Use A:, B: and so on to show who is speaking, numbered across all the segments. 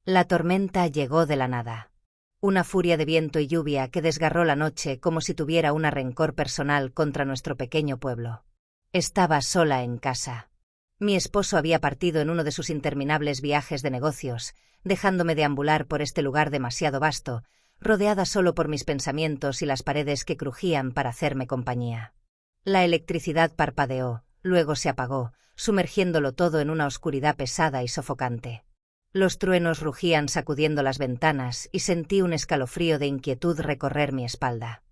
A: La tormenta llegó de la nada. Una furia de viento y lluvia que desgarró la noche como si tuviera un rencor personal contra nuestro pequeño pueblo. Estaba sola en casa. Mi esposo había partido en uno de sus interminables viajes de negocios, dejándome deambular por este lugar demasiado vasto, rodeada solo por mis pensamientos y las paredes que crujían para hacerme compañía. La electricidad parpadeó, luego se apagó, sumergiéndolo todo en una oscuridad pesada y sofocante. Los truenos rugían sacudiendo las ventanas y sentí un escalofrío de inquietud recorrer mi espalda.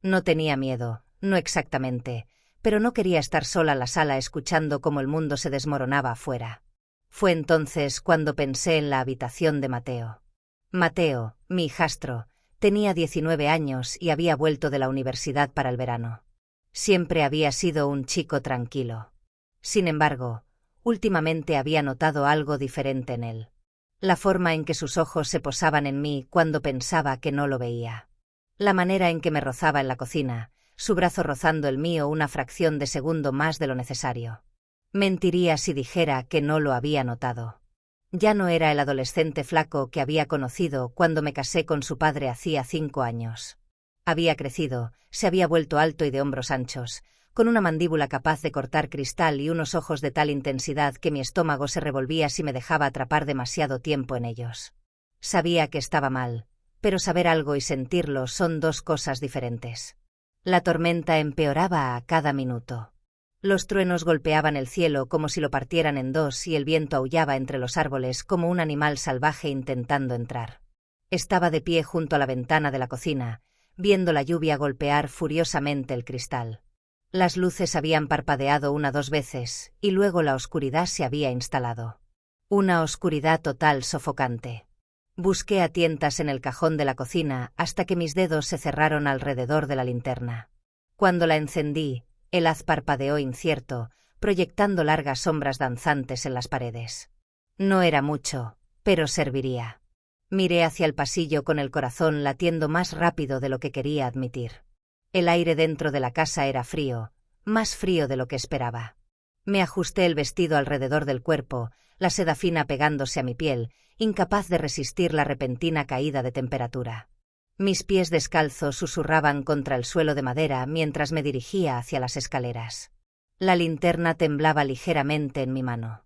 A: No tenía miedo, no exactamente, pero no quería estar sola en la sala escuchando cómo el mundo se desmoronaba afuera. Fue entonces cuando pensé en la habitación de Mateo. Mateo, mi hijastro, tenía 19 años y había vuelto de la universidad para el verano. Siempre había sido un chico tranquilo. Sin embargo, últimamente había notado algo diferente en él. La forma en que sus ojos se posaban en mí cuando pensaba que no lo veía. La manera en que me rozaba en la cocina, su brazo rozando el mío una fracción de segundo más de lo necesario. Mentiría si dijera que no lo había notado. Ya no era el adolescente flaco que había conocido cuando me casé con su padre hacía 5 años. Había crecido, se había vuelto alto y de hombros anchos, con una mandíbula capaz de cortar cristal y unos ojos de tal intensidad que mi estómago se revolvía si me dejaba atrapar demasiado tiempo en ellos. Sabía que estaba mal, pero saber algo y sentirlo son dos cosas diferentes. La tormenta empeoraba a cada minuto. Los truenos golpeaban el cielo como si lo partieran en dos y el viento aullaba entre los árboles como un animal salvaje intentando entrar. Estaba de pie junto a la ventana de la cocina, viendo la lluvia golpear furiosamente el cristal. Las luces habían parpadeado 1 o 2 veces, y luego la oscuridad se había instalado. Una oscuridad total sofocante. Busqué a tientas en el cajón de la cocina hasta que mis dedos se cerraron alrededor de la linterna. Cuando la encendí, el haz parpadeó incierto, proyectando largas sombras danzantes en las paredes. No era mucho, pero serviría. Miré hacia el pasillo con el corazón latiendo más rápido de lo que quería admitir. El aire dentro de la casa era frío, más frío de lo que esperaba. Me ajusté el vestido alrededor del cuerpo, la seda fina pegándose a mi piel, incapaz de resistir la repentina caída de temperatura. Mis pies descalzos susurraban contra el suelo de madera mientras me dirigía hacia las escaleras. La linterna temblaba ligeramente en mi mano.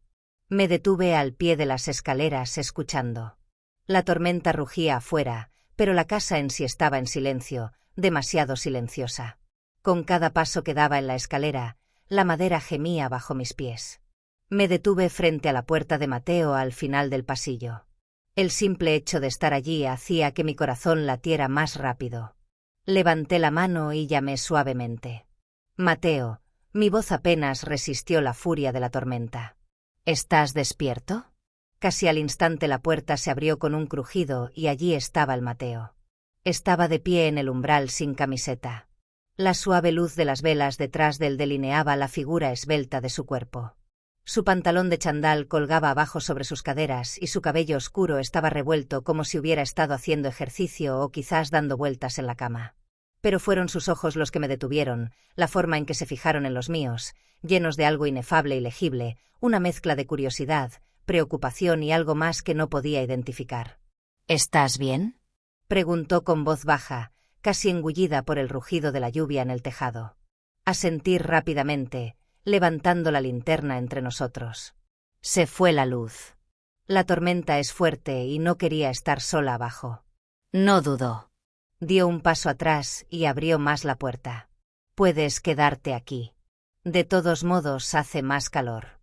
A: Me detuve al pie de las escaleras escuchando. La tormenta rugía afuera, pero la casa en sí estaba en silencio, demasiado silenciosa. Con cada paso que daba en la escalera, la madera gemía bajo mis pies. Me detuve frente a la puerta de Mateo al final del pasillo. El simple hecho de estar allí hacía que mi corazón latiera más rápido. Levanté la mano y llamé suavemente. Mateo, mi voz apenas resistió la furia de la tormenta. ¿Estás despierto? Casi al instante la puerta se abrió con un crujido y allí estaba el Mateo. Estaba de pie en el umbral sin camiseta. La suave luz de las velas detrás de él delineaba la figura esbelta de su cuerpo. Su pantalón de chandal colgaba abajo sobre sus caderas y su cabello oscuro estaba revuelto como si hubiera estado haciendo ejercicio o quizás dando vueltas en la cama. Pero fueron sus ojos los que me detuvieron, la forma en que se fijaron en los míos, llenos de algo inefable y legible, una mezcla de curiosidad, preocupación y algo más que no podía identificar. ¿Estás bien?, preguntó con voz baja, casi engullida por el rugido de la lluvia en el tejado. Asentí rápidamente, levantando la linterna entre nosotros. Se fue la luz. La tormenta es fuerte y no quería estar sola abajo. No dudó. Dio un paso atrás y abrió más la puerta. Puedes quedarte aquí. De todos modos hace más calor.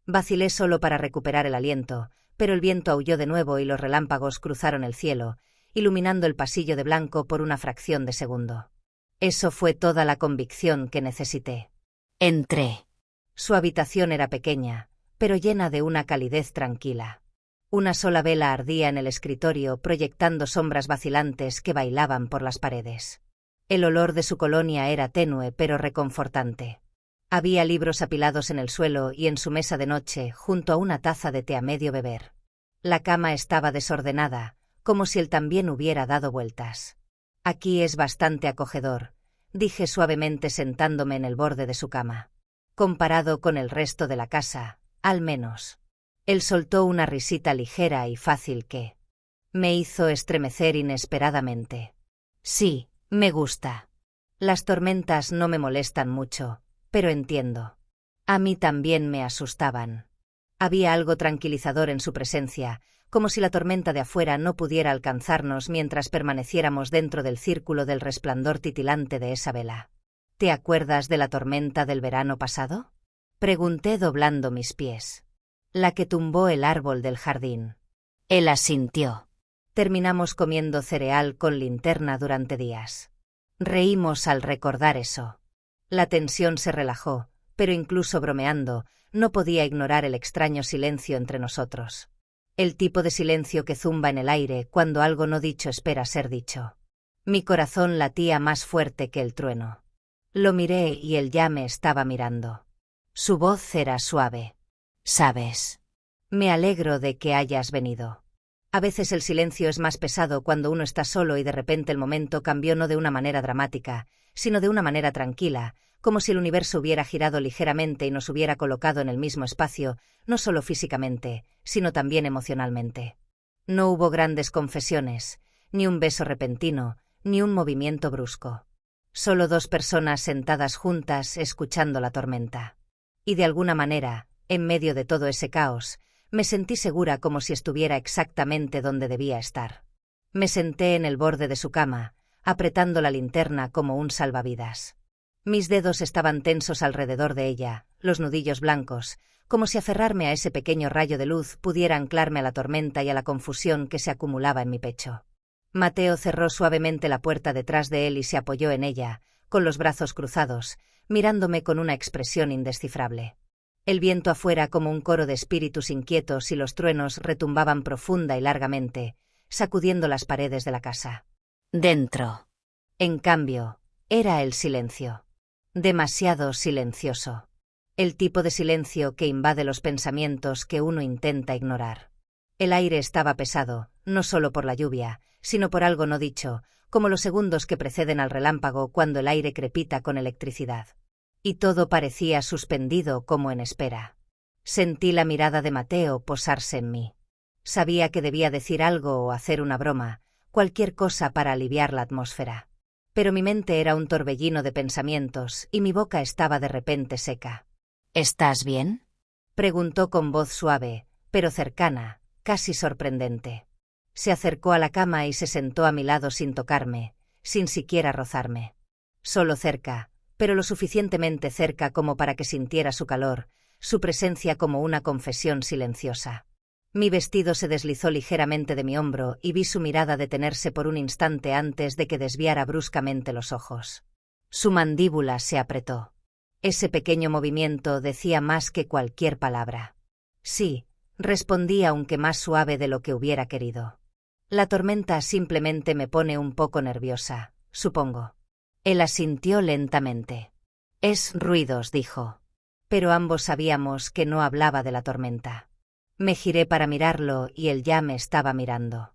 A: Vacilé solo para recuperar el aliento, pero el viento aulló de nuevo y los relámpagos cruzaron el cielo, iluminando el pasillo de blanco por una fracción de segundo. Eso fue toda la convicción que necesité. Entré. Su habitación era pequeña, pero llena de una calidez tranquila. Una sola vela ardía en el escritorio proyectando sombras vacilantes que bailaban por las paredes. El olor de su colonia era tenue pero reconfortante. Había libros apilados en el suelo y en su mesa de noche junto a una taza de té a medio beber. La cama estaba desordenada, como si él también hubiera dado vueltas. Aquí es bastante acogedor, dije suavemente sentándome en el borde de su cama. Comparado con el resto de la casa, al menos. Él soltó una risita ligera y fácil que Me hizo estremecer inesperadamente. Sí, me gusta. Las tormentas no me molestan mucho, pero entiendo. A mí también me asustaban. Había algo tranquilizador en su presencia, como si la tormenta de afuera no pudiera alcanzarnos mientras permaneciéramos dentro del círculo del resplandor titilante de esa vela. ¿Te acuerdas de la tormenta del verano pasado? Pregunté doblando mis pies. La que tumbó el árbol del jardín. Él asintió. Terminamos comiendo cereal con linterna durante días. Reímos al recordar eso. La tensión se relajó, pero incluso bromeando, no podía ignorar el extraño silencio entre nosotros. El tipo de silencio que zumba en el aire cuando algo no dicho espera ser dicho. Mi corazón latía más fuerte que el trueno. Lo miré y él ya me estaba mirando. Su voz era suave. ¿Sabes? Me alegro de que hayas venido. A veces el silencio es más pesado cuando uno está solo y de repente el momento cambió no de una manera dramática, sino de una manera tranquila, como si el universo hubiera girado ligeramente y nos hubiera colocado en el mismo espacio, no solo físicamente, sino también emocionalmente. No hubo grandes confesiones, ni un beso repentino, ni un movimiento brusco. Solo dos personas sentadas juntas escuchando la tormenta. Y de alguna manera, en medio de todo ese caos, me sentí segura como si estuviera exactamente donde debía estar. Me senté en el borde de su cama, apretando la linterna como un salvavidas. Mis dedos estaban tensos alrededor de ella, los nudillos blancos, como si aferrarme a ese pequeño rayo de luz pudiera anclarme a la tormenta y a la confusión que se acumulaba en mi pecho. Mateo cerró suavemente la puerta detrás de él y se apoyó en ella, con los brazos cruzados, mirándome con una expresión indescifrable. El viento afuera como un coro de espíritus inquietos y los truenos retumbaban profunda y largamente, sacudiendo las paredes de la casa. Dentro. En cambio, era el silencio. Demasiado silencioso. El tipo de silencio que invade los pensamientos que uno intenta ignorar. El aire estaba pesado, no solo por la lluvia, sino por algo no dicho, como los segundos que preceden al relámpago cuando el aire crepita con electricidad. Y todo parecía suspendido como en espera. Sentí la mirada de Mateo posarse en mí. Sabía que debía decir algo o hacer una broma, cualquier cosa para aliviar la atmósfera. Pero mi mente era un torbellino de pensamientos y mi boca estaba de repente seca. ¿Estás bien?, preguntó con voz suave, pero cercana, casi sorprendente. Se acercó a la cama y se sentó a mi lado sin tocarme, sin siquiera rozarme. Solo cerca, pero lo suficientemente cerca como para que sintiera su calor, su presencia como una confesión silenciosa. Mi vestido se deslizó ligeramente de mi hombro y vi su mirada detenerse por un instante antes de que desviara bruscamente los ojos. Su mandíbula se apretó. Ese pequeño movimiento decía más que cualquier palabra. Sí, respondí aunque más suave de lo que hubiera querido. La tormenta simplemente me pone un poco nerviosa, supongo. Él asintió lentamente. Es ruidos, dijo. Pero ambos sabíamos que no hablaba de la tormenta. Me giré para mirarlo y él ya me estaba mirando.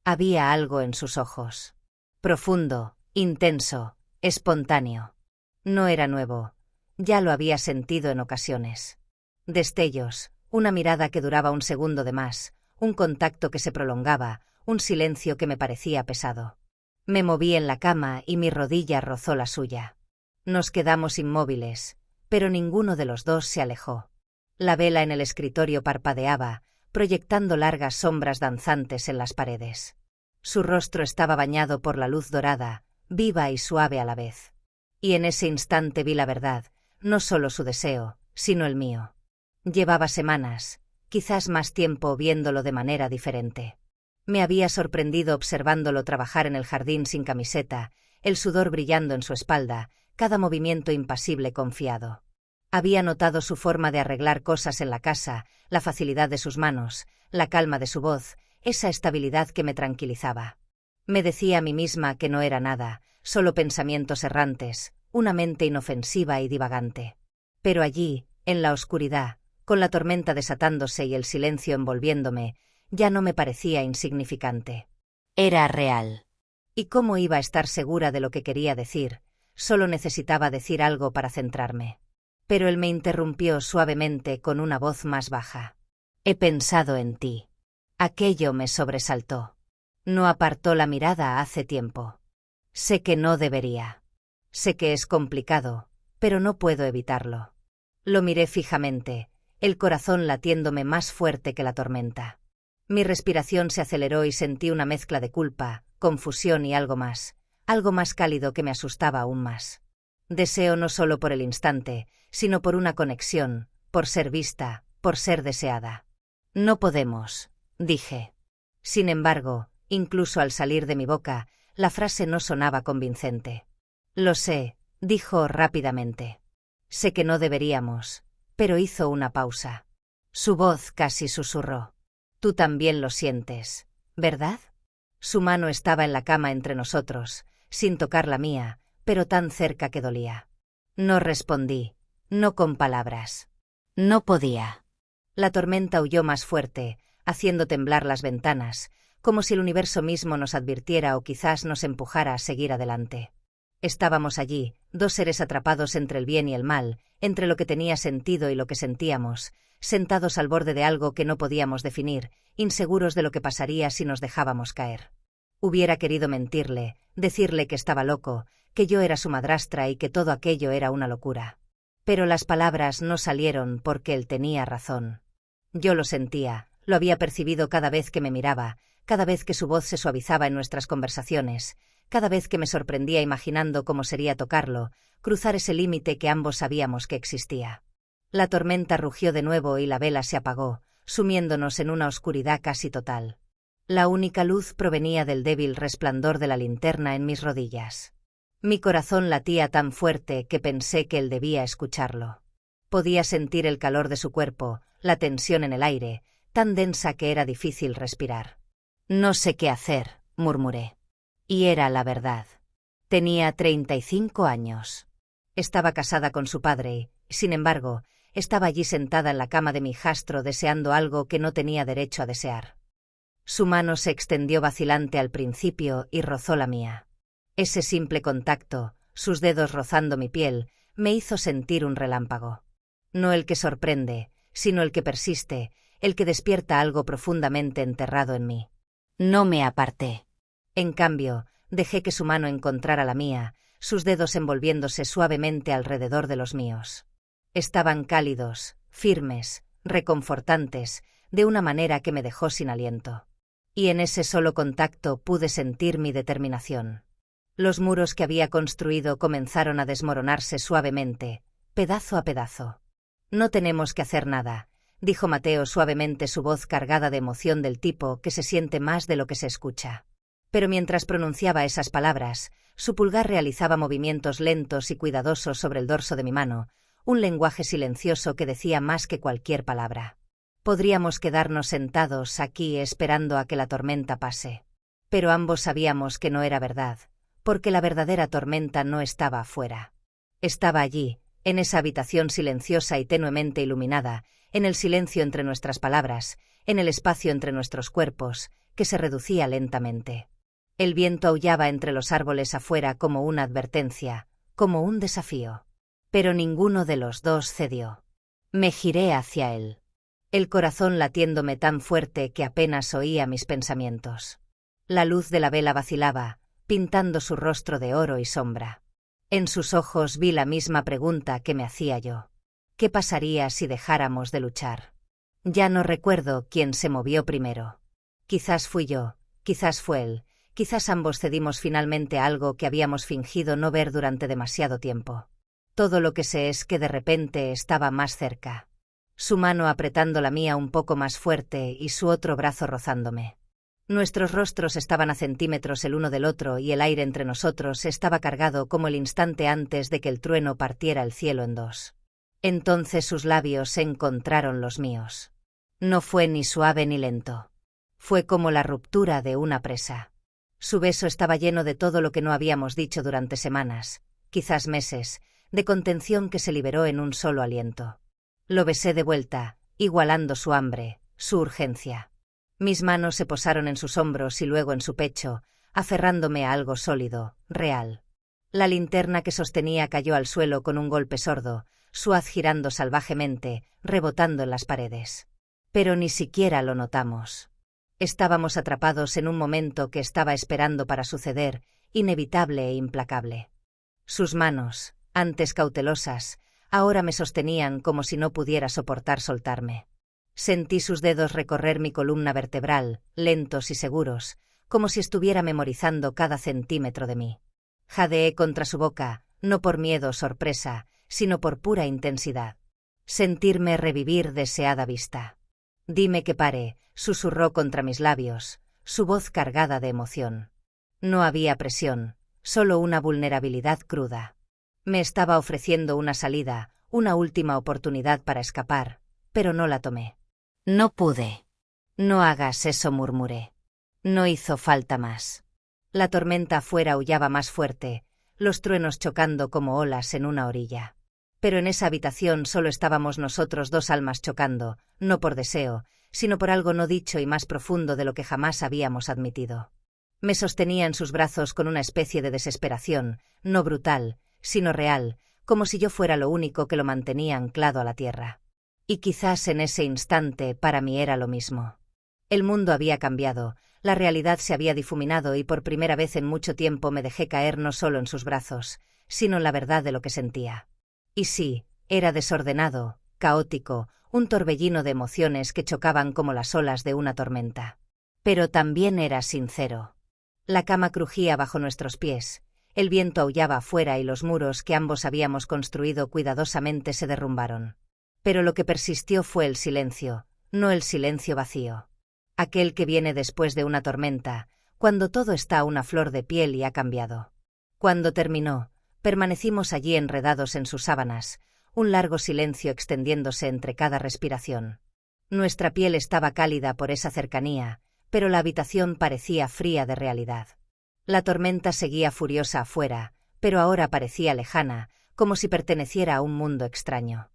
A: Había algo en sus ojos. Profundo, intenso, espontáneo. No era nuevo. Ya lo había sentido en ocasiones. Destellos, una mirada que duraba un segundo de más, un contacto que se prolongaba, un silencio que me parecía pesado. Me moví en la cama y mi rodilla rozó la suya. Nos quedamos inmóviles, pero ninguno de los dos se alejó. La vela en el escritorio parpadeaba, proyectando largas sombras danzantes en las paredes. Su rostro estaba bañado por la luz dorada, viva y suave a la vez. Y en ese instante vi la verdad, no solo su deseo, sino el mío. Llevaba semanas, quizás más tiempo viéndolo de manera diferente. Me había sorprendido observándolo trabajar en el jardín sin camiseta, el sudor brillando en su espalda, cada movimiento impasible confiado. Había notado su forma de arreglar cosas en la casa, la facilidad de sus manos, la calma de su voz, esa estabilidad que me tranquilizaba. Me decía a mí misma que no era nada, solo pensamientos errantes, una mente inofensiva y divagante. Pero allí, en la oscuridad, con la tormenta desatándose y el silencio envolviéndome, ya no me parecía insignificante. Era real. ¿Y cómo iba a estar segura de lo que quería decir? Solo necesitaba decir algo para centrarme. Pero él me interrumpió suavemente con una voz más baja. He pensado en ti. Aquello me sobresaltó. No apartó la mirada hace tiempo. Sé que no debería. Sé que es complicado, pero no puedo evitarlo. Lo miré fijamente, el corazón latiéndome más fuerte que la tormenta. Mi respiración se aceleró y sentí una mezcla de culpa, confusión y algo más cálido que me asustaba aún más. Deseo no solo por el instante, sino por una conexión, por ser vista, por ser deseada. No podemos, dije. Sin embargo, incluso al salir de mi boca, la frase no sonaba convincente. Lo sé, dijo rápidamente. Sé que no deberíamos, pero hizo una pausa. Su voz casi susurró. Tú también lo sientes, ¿verdad? Su mano estaba en la cama entre nosotros, sin tocar la mía, pero tan cerca que dolía. No respondí, no con palabras. No podía. La tormenta huyó más fuerte, haciendo temblar las ventanas, como si el universo mismo nos advirtiera o quizás nos empujara a seguir adelante. Estábamos allí, dos seres atrapados entre el bien y el mal, entre lo que tenía sentido y lo que sentíamos, sentados al borde de algo que no podíamos definir, inseguros de lo que pasaría si nos dejábamos caer. Hubiera querido mentirle, decirle que estaba loco, que yo era su madrastra y que todo aquello era una locura. Pero las palabras no salieron porque él tenía razón. Yo lo sentía, lo había percibido cada vez que me miraba, cada vez que su voz se suavizaba en nuestras conversaciones, cada vez que me sorprendía imaginando cómo sería tocarlo, cruzar ese límite que ambos sabíamos que existía. La tormenta rugió de nuevo y la vela se apagó, sumiéndonos en una oscuridad casi total. La única luz provenía del débil resplandor de la linterna en mis rodillas. Mi corazón latía tan fuerte que pensé que él debía escucharlo. Podía sentir el calor de su cuerpo, la tensión en el aire, tan densa que era difícil respirar. No sé qué hacer, murmuré. Y era la verdad. Tenía 35 años. Estaba casada con su padre y, sin embargo, estaba allí sentada en la cama de mi hijastro deseando algo que no tenía derecho a desear. Su mano se extendió vacilante al principio y rozó la mía. Ese simple contacto, sus dedos rozando mi piel, me hizo sentir un relámpago. No el que sorprende, sino el que persiste, el que despierta algo profundamente enterrado en mí. No me aparté. En cambio, dejé que su mano encontrara la mía, sus dedos envolviéndose suavemente alrededor de los míos. Estaban cálidos, firmes, reconfortantes, de una manera que me dejó sin aliento. Y en ese solo contacto pude sentir mi determinación. Los muros que había construido comenzaron a desmoronarse suavemente, pedazo a pedazo. No tenemos que hacer nada, dijo Mateo suavemente, su voz cargada de emoción del tipo que se siente más de lo que se escucha. Pero mientras pronunciaba esas palabras, su pulgar realizaba movimientos lentos y cuidadosos sobre el dorso de mi mano, un lenguaje silencioso que decía más que cualquier palabra. Podríamos quedarnos sentados aquí esperando a que la tormenta pase. Pero ambos sabíamos que no era verdad, porque la verdadera tormenta no estaba afuera. Estaba allí, en esa habitación silenciosa y tenuemente iluminada, en el silencio entre nuestras palabras, en el espacio entre nuestros cuerpos, que se reducía lentamente. El viento aullaba entre los árboles afuera como una advertencia, como un desafío. Pero ninguno de los dos cedió. Me giré hacia él. El corazón latiéndome tan fuerte que apenas oía mis pensamientos. La luz de la vela vacilaba, pintando su rostro de oro y sombra. En sus ojos vi la misma pregunta que me hacía yo. ¿Qué pasaría si dejáramos de luchar? Ya no recuerdo quién se movió primero. Quizás fui yo, quizás fue él, quizás ambos cedimos finalmente a algo que habíamos fingido no ver durante demasiado tiempo. Todo lo que sé es que de repente estaba más cerca. Su mano apretando la mía un poco más fuerte y su otro brazo rozándome. Nuestros rostros estaban a centímetros el uno del otro y el aire entre nosotros estaba cargado como el instante antes de que el trueno partiera el cielo en dos. Entonces sus labios se encontraron los míos. No fue ni suave ni lento. Fue como la ruptura de una presa. Su beso estaba lleno de todo lo que no habíamos dicho durante semanas, quizás meses, de contención que se liberó en un solo aliento. Lo besé de vuelta, igualando su hambre, su urgencia. Mis manos se posaron en sus hombros y luego en su pecho, aferrándome a algo sólido, real. La linterna que sostenía cayó al suelo con un golpe sordo, su haz girando salvajemente, rebotando en las paredes. Pero ni siquiera lo notamos. Estábamos atrapados en un momento que estaba esperando para suceder, inevitable e implacable. Sus manos, antes cautelosas, ahora me sostenían como si no pudiera soportar soltarme. Sentí sus dedos recorrer mi columna vertebral, lentos y seguros, como si estuviera memorizando cada centímetro de mí. Jadeé contra su boca, no por miedo o sorpresa, sino por pura intensidad. Sentirme revivir deseada vista. Dime que pare, susurró contra mis labios, su voz cargada de emoción. No había presión, solo una vulnerabilidad cruda. Me estaba ofreciendo una salida, una última oportunidad para escapar, pero no la tomé. No pude. No hagas eso, murmuré. No hizo falta más. La tormenta afuera aullaba más fuerte, los truenos chocando como olas en una orilla. Pero en esa habitación solo estábamos nosotros dos almas chocando, no por deseo, sino por algo no dicho y más profundo de lo que jamás habíamos admitido. Me sostenía en sus brazos con una especie de desesperación, no brutal, sino real, como si yo fuera lo único que lo mantenía anclado a la tierra. Y quizás en ese instante para mí era lo mismo. El mundo había cambiado, la realidad se había difuminado y por primera vez en mucho tiempo me dejé caer no solo en sus brazos, sino en la verdad de lo que sentía. Y sí, era desordenado, caótico, un torbellino de emociones que chocaban como las olas de una tormenta. Pero también era sincero. La cama crujía bajo nuestros pies, el viento aullaba afuera y los muros que ambos habíamos construido cuidadosamente se derrumbaron. Pero lo que persistió fue el silencio, no el silencio vacío. Aquel que viene después de una tormenta, cuando todo está a una flor de piel y ha cambiado. Cuando terminó, permanecimos allí enredados en sus sábanas, un largo silencio extendiéndose entre cada respiración. Nuestra piel estaba cálida por esa cercanía, pero la habitación parecía fría de realidad. La tormenta seguía furiosa afuera, pero ahora parecía lejana, como si perteneciera a un mundo extraño.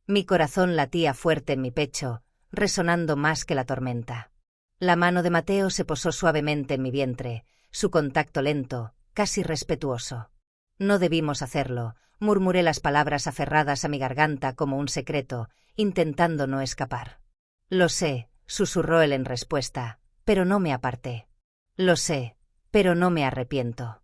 A: Mi corazón latía fuerte en mi pecho, resonando más que la tormenta. La mano de Mateo se posó suavemente en mi vientre, su contacto lento, casi respetuoso. No debimos hacerlo, murmuré las palabras aferradas a mi garganta como un secreto, intentando no escapar. Lo sé, susurró él en respuesta, pero no me aparté. Lo sé, pero no me arrepiento.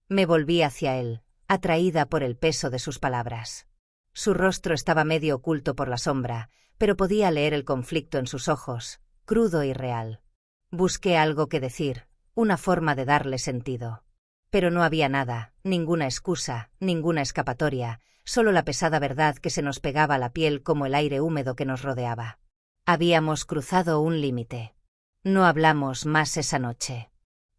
A: Me volví hacia él, atraída por el peso de sus palabras. Su rostro estaba medio oculto por la sombra, pero podía leer el conflicto en sus ojos, crudo y real. Busqué algo que decir, una forma de darle sentido. Pero no había nada, ninguna excusa, ninguna escapatoria, solo la pesada verdad que se nos pegaba a la piel como el aire húmedo que nos rodeaba. Habíamos cruzado un límite. No hablamos más esa noche.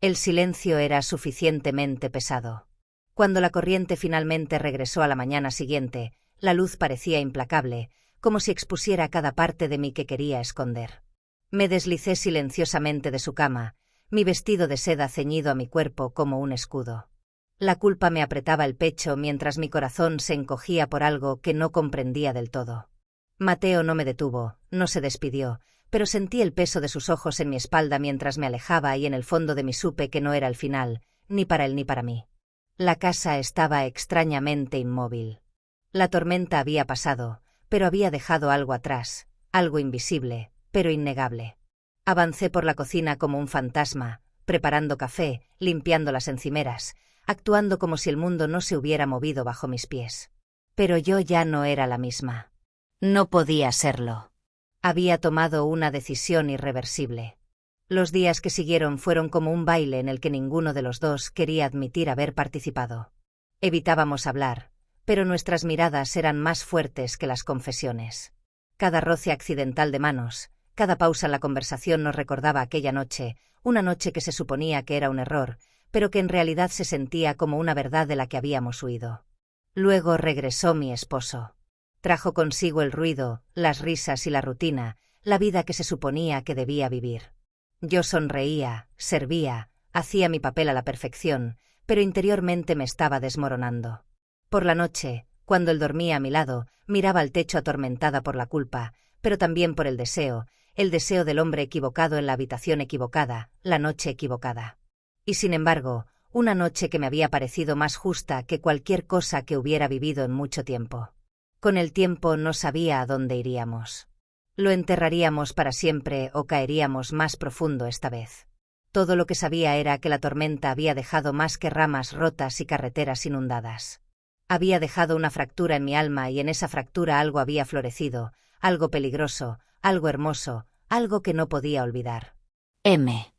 A: El silencio era suficientemente pesado. Cuando la corriente finalmente regresó a la mañana siguiente, la luz parecía implacable, como si expusiera cada parte de mí que quería esconder. Me deslicé silenciosamente de su cama, mi vestido de seda ceñido a mi cuerpo como un escudo. La culpa me apretaba el pecho mientras mi corazón se encogía por algo que no comprendía del todo. Mateo no me detuvo, no se despidió, pero sentí el peso de sus ojos en mi espalda mientras me alejaba y en el fondo de mí supe que no era el final, ni para él ni para mí. La casa estaba extrañamente inmóvil. La tormenta había pasado, pero había dejado algo atrás, algo invisible, pero innegable. Avancé por la cocina como un fantasma, preparando café, limpiando las encimeras, actuando como si el mundo no se hubiera movido bajo mis pies. Pero yo ya no era la misma. No podía serlo. Había tomado una decisión irreversible. Los días que siguieron fueron como un baile en el que ninguno de los dos quería admitir haber participado. Evitábamos hablar, pero nuestras miradas eran más fuertes que las confesiones. Cada roce accidental de manos, cada pausa en la conversación nos recordaba aquella noche, una noche que se suponía que era un error, pero que en realidad se sentía como una verdad de la que habíamos huido. Luego regresó mi esposo. Trajo consigo el ruido, las risas y la rutina, la vida que se suponía que debía vivir. Yo sonreía, servía, hacía mi papel a la perfección, pero interiormente me estaba desmoronando. Por la noche, cuando él dormía a mi lado, miraba al techo atormentada por la culpa, pero también por el deseo del hombre equivocado en la habitación equivocada, la noche equivocada. Y sin embargo, una noche que me había parecido más justa que cualquier cosa que hubiera vivido en mucho tiempo. Con el tiempo no sabía a dónde iríamos. Lo enterraríamos para siempre o caeríamos más profundo esta vez. Todo lo que sabía era que la tormenta había dejado más que ramas rotas y carreteras inundadas. Había dejado una fractura en mi alma y en esa fractura algo había florecido, algo peligroso, algo hermoso, algo que no podía olvidar.
B: M.